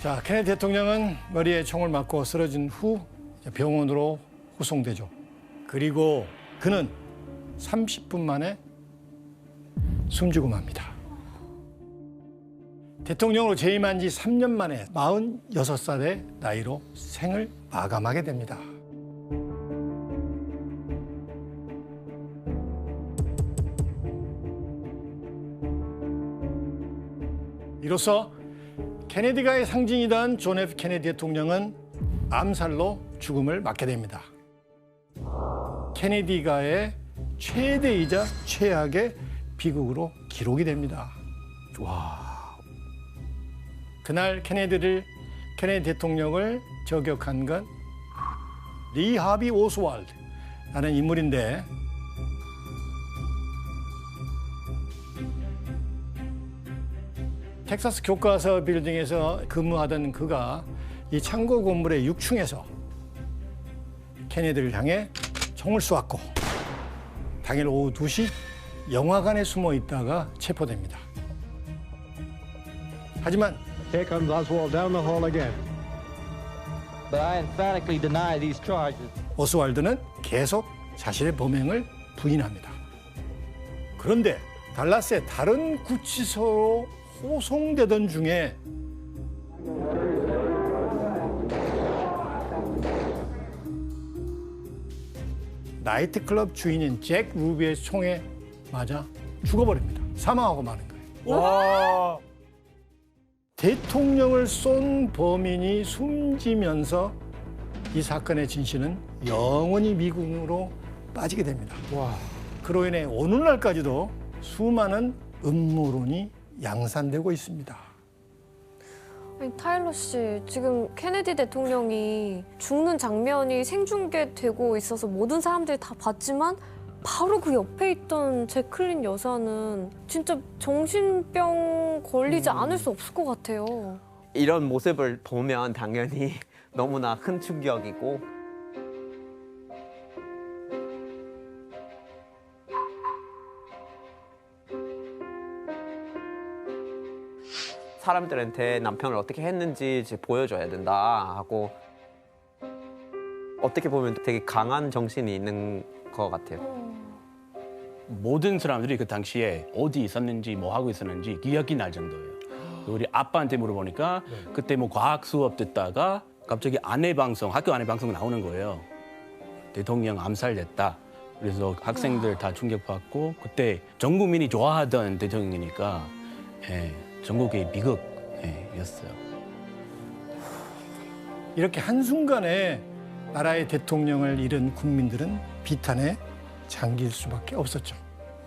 자, 케네디 대통령은 머리에 총을 맞고 쓰러진 후 병원으로 후송되죠. 그리고 그는 30분 만에 숨지고 맙니다. 대통령으로 재임한 지 3년 만에 46살의 나이로 생을 마감하게 됩니다. 이로써 케네디가의 상징이던 존 F 케네디 대통령은 암살로 죽음을 맞게 됩니다. 케네디가의 최대이자 최악의 비극으로 기록이 됩니다. 와. 그날 케네디 대통령을 저격한 건 리 하비 오스왈드라는 인물인데 텍사스 교과서 빌딩에서 근무하던 그가 이 창고 건물의 6층에서 케네디를 향해 총을 쏘았고 당일 오후 2시 영화관에 숨어 있다가 체포됩니다. 하지만 Here comes Oswald down the hall again. But I emphatically deny these charges. 오스왈드는 계속 자신의 범행을 부인합니다. 그런데 달라스의 다른 구치소로 호송되던 중에 나이트클럽 주인인 잭 루비의 총에 맞아 죽어버립니다. 사망하고 마는 거예요. 와. 대통령을 쏜 범인이 숨지면서 이 사건의 진실은 영원히 미궁으로 빠지게 됩니다. 와. 그로 인해 오늘날까지도 수많은 음모론이 양산되고 있습니다. 아니, 타일러 씨, 지금 케네디 대통령이 죽는 장면이 생중계되고 있어서 모든 사람들이 다 봤지만 바로 그 옆에 있던 제클린 여사는 진짜 정신병 걸리지 않을 수 없을 것 같아요. 이런 모습을 보면 당연히 너무나 큰 충격이고 사람들한테 남편을 어떻게 했는지 이제 보여줘야 된다 하고 어떻게 보면 되게 강한 정신이 있는 것 같아요. 모든 사람들이 그 당시에 어디 있었는지 뭐 하고 있었는지 기억이 날 정도예요. 우리 아빠한테 물어보니까 그때 뭐 과학 수업 듣다가 갑자기 학교 아내 방송 나오는 거예요. 대통령 암살됐다. 그래서 학생들 다 충격받고 그때 전 국민이 좋아하던 대통령이니까 전국의 비극이었어요. 이렇게 한순간에 나라의 대통령을 잃은 국민들은 비탄에 잠길 수밖에 없었죠.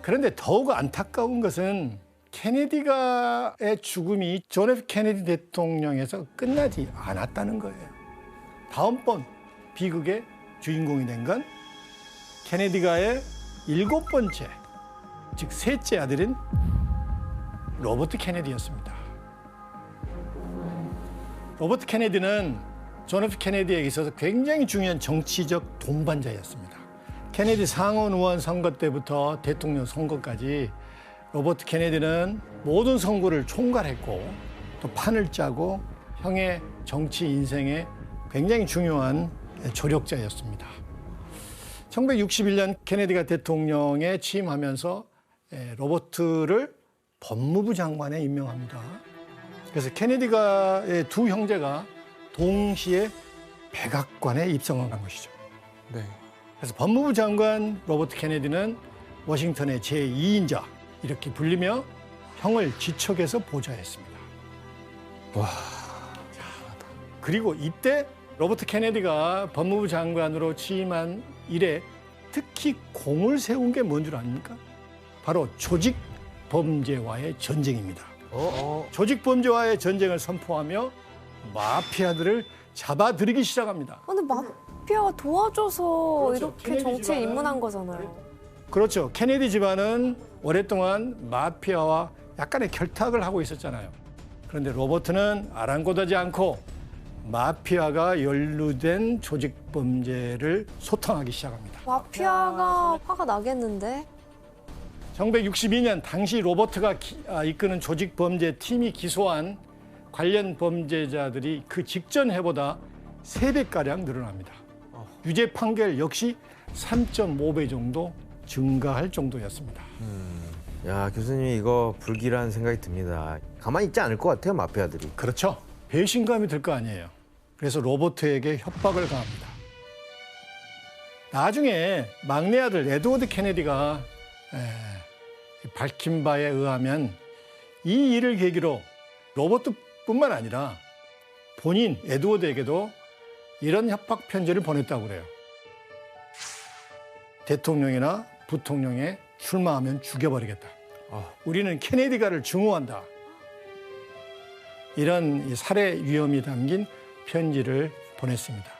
그런데 더욱 안타까운 것은 케네디가의 죽음이 존 F 케네디 대통령에서 끝나지 않았다는 거예요. 다음번 비극의 주인공이 된 건 케네디가의 7번째, 즉 셋째 아들인 로버트 케네디였습니다. 로버트 케네디는 존 F 케네디에게 있어서 굉장히 중요한 정치적 동반자였습니다. 케네디 상원 의원 선거 때부터 대통령 선거까지 로버트 케네디는 모든 선거를 총괄했고 또 판을 짜고 형의 정치 인생에 굉장히 중요한 조력자였습니다. 1961년 케네디가 대통령에 취임하면서 로버트를 법무부 장관에 임명합니다. 그래서 케네디가의 두 형제가 동시에 백악관에 입성한 것이죠. 네. 그래서 법무부 장관 로버트 케네디는 워싱턴의 제2인자 이렇게 불리며 형을 지척에서 보좌했습니다. 와. 그리고 이때 로버트 케네디가 법무부 장관으로 취임한 이래 특히 공을 세운 게 뭔 줄 아닙니까? 바로 조직 범죄와의 전쟁입니다. 조직 범죄와의 전쟁을 선포하며 마피아들을 잡아들이기 시작합니다. 근데 마피아가 도와줘서 그렇죠. 이렇게 케네디 정치에 집안은- 입문한 거잖아요. 그렇죠. 케네디 집안은 오랫동안 마피아와 약간의 결탁을 하고 있었잖아요. 그런데 로버트는 아랑곳하지 않고 마피아가 연루된 조직 범죄를 소탕하기 시작합니다. 마피아가 화가 나겠는데? 1962년 당시 로버트가 이끄는 조직 범죄 팀이 기소한 관련 범죄자들이 그 직전 해보다 3배가량 늘어납니다. 유죄 판결 역시 3.5배 정도 증가할 정도였습니다. 야, 교수님 이거 불길한 생각이 듭니다. 가만히 있지 않을 것 같아요, 마피아들이. 그렇죠. 배신감이 들 거 아니에요. 그래서 로버트에게 협박을 가합니다. 나중에 막내 아들 에드워드 케네디가 밝힌 바에 의하면 이 일을 계기로 로버트뿐만 아니라 본인 에드워드에게도 이런 협박 편지를 보냈다고 그래요. 대통령이나 부통령에 출마하면 죽여버리겠다. 우리는 케네디가를 증오한다. 이런 이 살해 위험이 담긴 편지를 보냈습니다.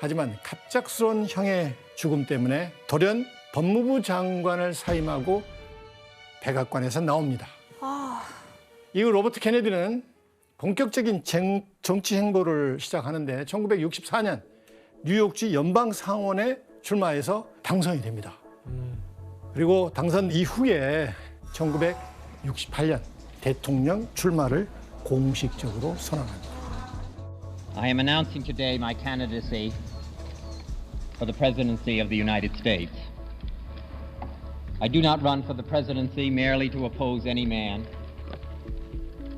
하지만 갑작스러운 형의 죽음 때문에 돌연 법무부 장관을 사임하고 백악관에서 나옵니다. 이후 로버트 케네디는 본격적인 정치 행보를 시작하는데 1964년 뉴욕주 연방상원에 출마해서 당선이 됩니다. 그리고 당선 이후에 1968년 대통령 출마를 공식적으로 선언합니다. I am announcing today my candidacy for the presidency of the United States. I do not run for the presidency merely to oppose any man,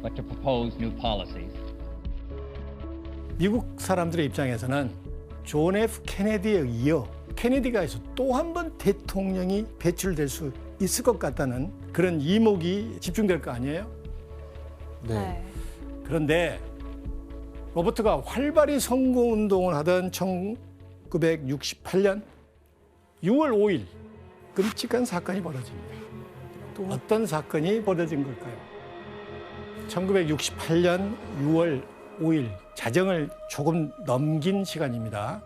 but to propose new policies. 미국 사람들의 입장에서는 존 F 케네디에 이어 케네디가에서 또 한 번 대통령이 배출될 수 있을 것 같다는 그런 이목이 집중될 거 아니에요? 네. 그런데 로버트가 활발히 선거운동을 하던 1968년 6월 5일 끔찍한 사건이 벌어집니다. 또 어떤 사건이 벌어진 걸까요? 1968년 6월 5일 자정을 조금 넘긴 시간입니다.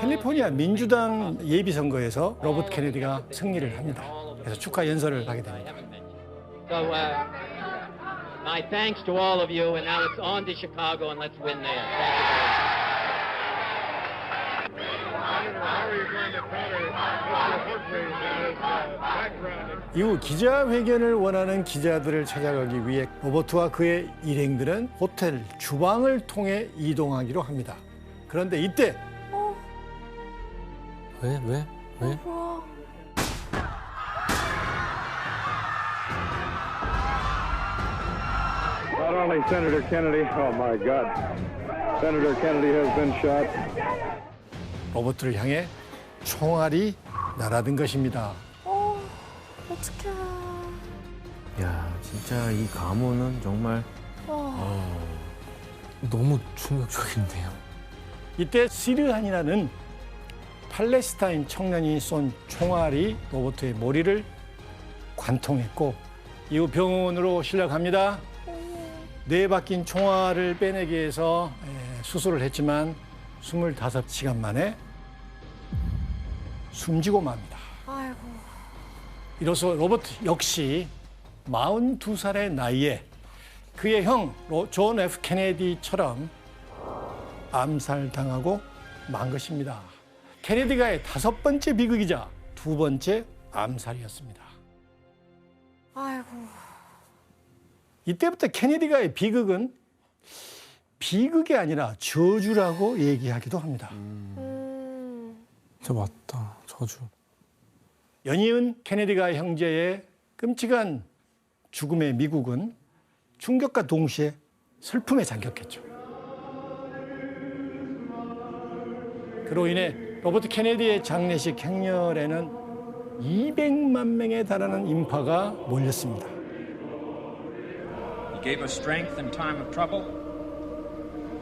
캘리포니아 민주당 예비선거에서 로버트 케네디가 승리를 합니다. 그래서 축하 연설을 하게 됩니다. So, my thanks to all of you, and now it's on to Chicago, and let's win there. 이후 기자회견을 원하는 기자들을 찾아가기 위해 로버트와 그의 일행들은 호텔 주방을 통해 이동하기로 합니다. 그런데 이때 왜? Not only Senator Kennedy, oh my God, Senator Kennedy has been shot. 로버트를 향해 총알이 날아든 것입니다. 어떡해. 야, 진짜 이 가문은 정말 너무 충격적인데요. 이때 시르한이라는 팔레스타인 청년이 쏜 총알이 로버트의 머리를 관통했고 이후 병원으로 실려갑니다. 뇌에 박힌 총알을 빼내기 위해서 수술을 했지만 25시간 만에 숨지고 맙니다. 아이고. 이로써 로버트 역시 42살의 나이에 그의 형 존 F 케네디처럼 암살당하고 만 것입니다. 케네디가의 5번째 비극이자 2번째 암살이었습니다. 아이고. 이때부터 케네디가의 비극은 비극이 아니라 저주라고 얘기하기도 합니다. 진짜 맞다. 저주. 연이은 케네디가 형제의 끔찍한 죽음의 미국은 충격과 동시에 슬픔에 잠겼겠죠. 그로 인해 로버트 케네디의 장례식 행렬에는 200만 명에 달하는 인파가 몰렸습니다. He gave us strength in time of trouble,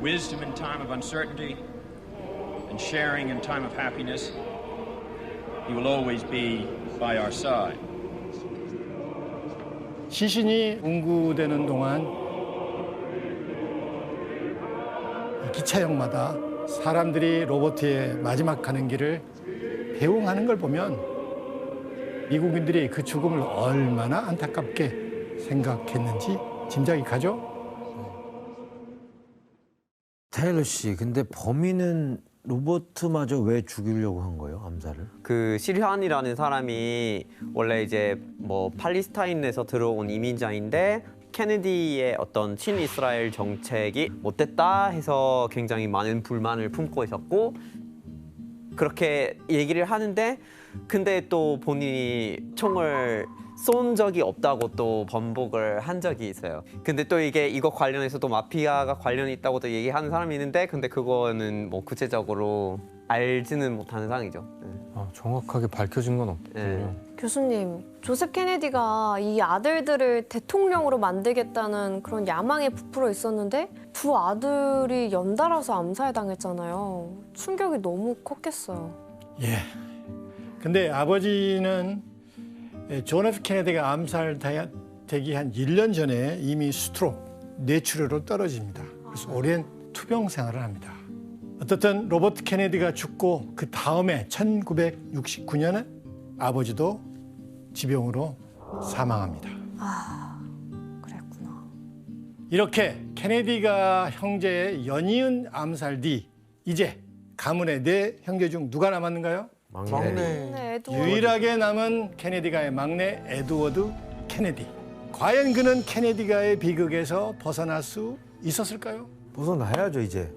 wisdom in time of uncertainty, and sharing in time of happiness. He will always be by our side. 시신이 운구되는 동안 기차역마다 사람들이 로버트의 마지막 가는 길을 배웅하는 걸 보면 미국인들이 그 죽음을 얼마나 안타깝게 생각했는지 짐작이 가죠? 타일러 씨, 근데 범인은 로버트마저 왜 죽이려고 한 거예요, 암살을? 그 시르한이라는 사람이 원래 이제 뭐 팔레스타인에서 들어온 이민자인데 케네디의 어떤 친이스라엘 정책이 못됐다 해서 굉장히 많은 불만을 품고 있었고 그렇게 얘기를 하는데 근데 또 본인이 총을 쏜 적이 없다고 또 번복을 한 적이 있어요. 근데 또 이거 관련해서 또 마피아가 관련이 있다고 또 얘기하는 사람이 있는데 근데 그거는 뭐 구체적으로 알지는 못하는 상황이죠. 아, 정확하게 밝혀진 건 없군요. 교수님, 조셉 케네디가 이 아들들을 대통령으로 만들겠다는 그런 야망에 부풀어 있었는데 두 아들이 연달아서 암살당했잖아요. 충격이 너무 컸겠어요. 예. 근데 아버지는 존 F 케네디가 암살되기 한 1년 전에 이미 스트로크, 뇌출혈로 떨어집니다. 그래서 오랜 투병 생활을 합니다. 어떻든 로버트 케네디가 죽고 그 다음에 1969년에 아버지도 지병으로 사망합니다. 아, 그랬구나. 이렇게 케네디가 형제의 연이은 암살 뒤 이제 가문의 네 형제 중 누가 남았는가요? 네, 유일하게 남은 케네디가의 막내 에드워드 케네디. 과연 그는 케네디가의 비극에서 벗어날 수 있었을까요? 벗어나야죠 이제.